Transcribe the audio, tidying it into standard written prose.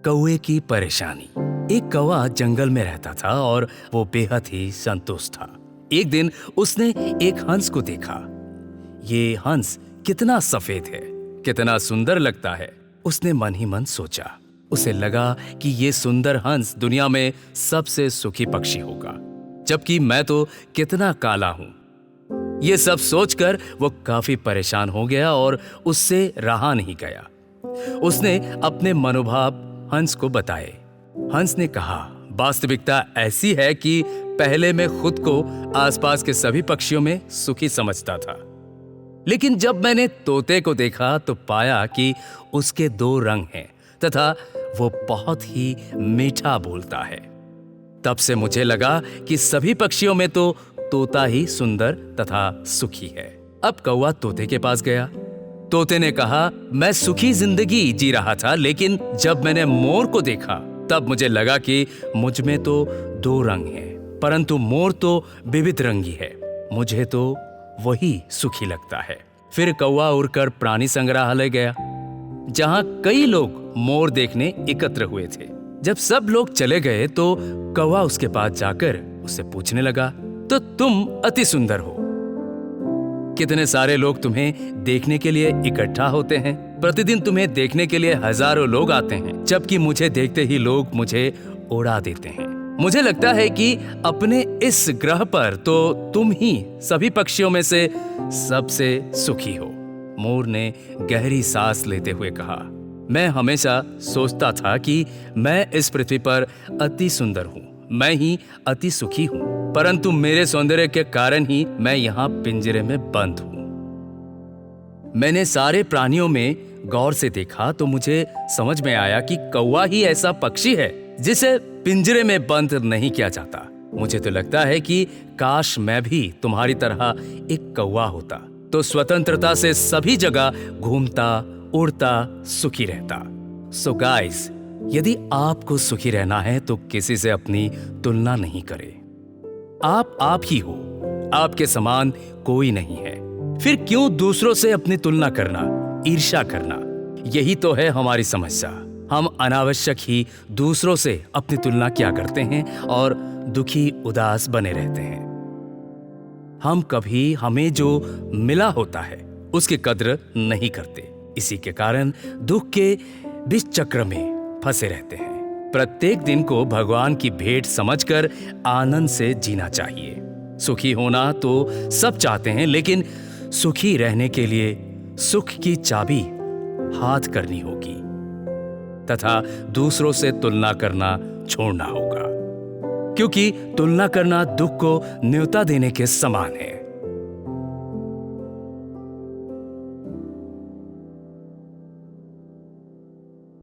कौवे की परेशानी। एक कौवा जंगल में रहता था और वो बेहद ही संतुष्ट था। एक दिन उसने एक हंस को देखा। ये हंस कितना सफेद है, कितना सुंदर लगता है। उसने मन ही मन सोचा। उसे लगा कि ये सुंदर हंस दुनिया में सबसे सुखी पक्षी होगा, जबकि मैं तो कितना काला हूं। ये सब सोचकर वो काफी परेशान हो गया और उससे रहा नहीं गया। उसने अपने मनोभाव हंस को बताए। हंस ने कहा, वास्तविकता ऐसी है कि पहले मैं खुद को आसपास के सभी पक्षियों में सुखी समझता था, लेकिन जब मैंने तोते को देखा तो पाया कि उसके 2 रंग हैं तथा वो बहुत ही मीठा बोलता है। तब से मुझे लगा कि सभी पक्षियों में तो तोता ही सुंदर तथा सुखी है। अब कौवा तोते के पास गया। तोते ने कहा, मैं सुखी जिंदगी जी रहा था, लेकिन जब मैंने मोर को देखा तब मुझे लगा कि मुझ में तो 2 रंग हैं, परंतु मोर तो विविध रंगी है। मुझे तो वही सुखी लगता है। फिर कौवा उड़कर प्राणी संग्रहालय गया, जहां कई लोग मोर देखने एकत्र हुए थे। जब सब लोग चले गए तो कौवा उसके पास जाकर उससे पूछने लगा, तो तुम अति सुंदर हो, कितने सारे लोग तुम्हें देखने के लिए इकट्ठा होते हैं। प्रतिदिन तुम्हें देखने के लिए हजारों लोग आते हैं, जबकि मुझे देखते ही लोग मुझे उड़ा देते हैं। मुझे लगता है कि अपने इस ग्रह पर तो तुम ही सभी पक्षियों में से सबसे सुखी हो। मोर ने गहरी सांस लेते हुए कहा, मैं हमेशा सोचता था कि मैं इस पृथ्वी पर अति सुंदर हूँ, मैं ही अति सुखी हूँ, परंतु मेरे सौंदर्य के कारण ही मैं यहाँ पिंजरे में बंद हूँ। मैंने सारे प्राणियों में गौर से देखा तो मुझे समझ में आया कि कौवा ही ऐसा पक्षी है जिसे पिंजरे में बंद नहीं किया जाता। मुझे तो लगता है कि काश मैं भी तुम्हारी तरह एक कौवा होता, तो स्वतंत्रता से सभी जगह घूमता, उड़ता, सुखी रहता। सो गाइस, यदि आपको सुखी रहना है तो किसी से अपनी तुलना नहीं करें। आप ही हो, आपके समान कोई नहीं है। फिर क्यों दूसरों से अपनी तुलना करना, ईर्ष्या करना? यही तो है हमारी समस्या। हम अनावश्यक ही दूसरों से अपनी तुलना किया करते हैं और दुखी उदास बने रहते हैं। हम कभी हमें जो मिला होता है उसकी कद्र नहीं करते। इसी के कारण दुख के विष चक्र में फंसे रहते हैं। प्रत्येक दिन को भगवान की भेंट समझकर आनंद से जीना चाहिए। सुखी होना तो सब चाहते हैं, लेकिन सुखी रहने के लिए सुख की चाबी हाथ करनी होगी तथा दूसरों से तुलना करना छोड़ना होगा, क्योंकि तुलना करना दुख को न्योता देने के समान है।